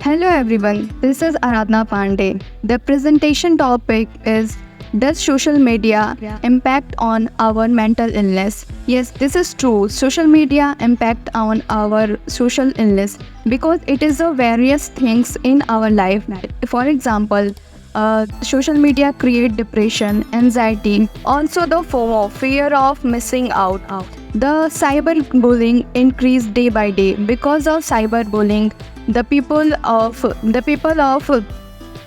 Hello everyone, this is Aradhna Pandey. The presentation topic is, does social media impact on our mental illness? Yes, this is true. Social media impact on our social illness because it is a various things in our life. For example, social media create depression, anxiety, also the FOMO, fear of missing out. The cyberbullying increase day by day. Because of cyberbullying, the people of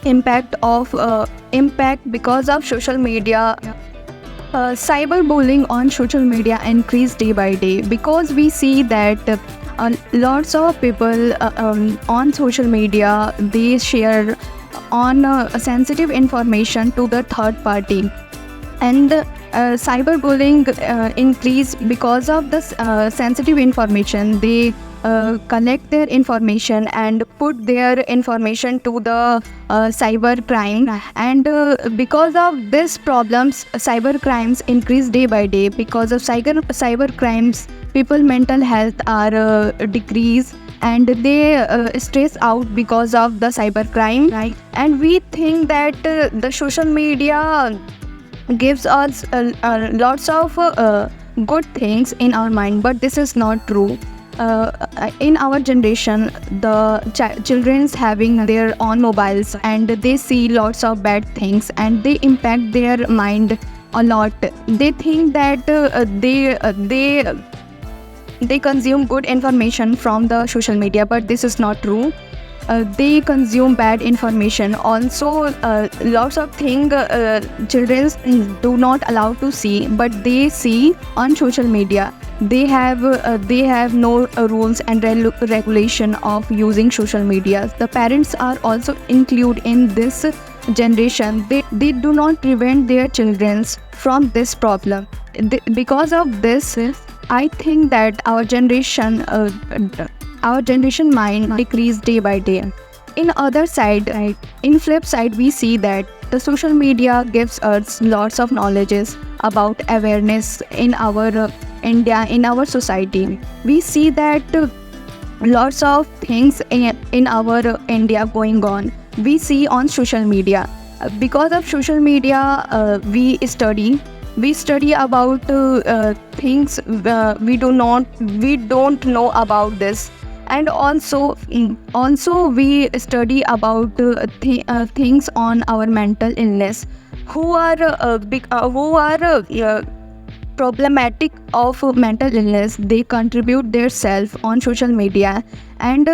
impact because of social media. Cyberbullying on social media increase day by day because we see that lots of people on social media, they share on sensitive information to the third party, and cyberbullying increase because of this sensitive information. They collect their information and put their information to the cyber crime, and because of this problems, cyber crimes increase day by day. Because of cyber crimes, people mental health are decrease, and they stress out because of the cyber crime, right? And we think that the social media gives us lots of good things in our mind, but this is not true. In our generation, the children's having their own mobiles, and they see lots of bad things, and they impact their mind a lot. They think that they consume good information from the social media, but this is not true. They consume bad information. Also, lots of things children do not allow to see, but they see on social media. They have no rules and regulation of using social media. The parents are also included in this generation. They do not prevent their children from this problem. Because of this, I think that our generation mind decrease day by day. In other side, in flip side, we see that the social media gives us lots of knowledges about awareness in our India, in our society. We see that lots of things in our India going on, we see on social media. Because of social media, we study about things we don't know about this. And also we study about things on our mental illness, who are problematic of mental illness. They contribute their self on social media and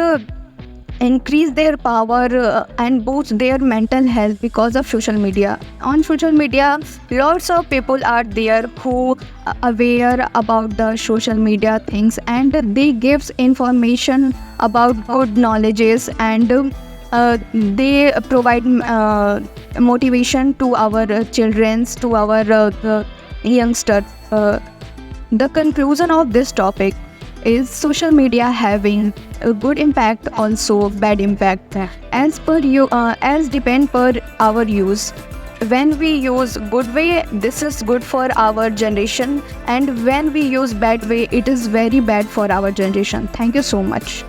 increase their power and boost their mental health because of social media. On social media, lots of people are there who are aware about the social media things, and they gives information about good knowledges, and they provide motivation to our children, to our youngsters. The conclusion of this topic is social media having a good impact, also bad impact, as depend per our use. When we use good way, this is good for our generation, and when we use bad way, it is very bad for our generation. Thank you so much.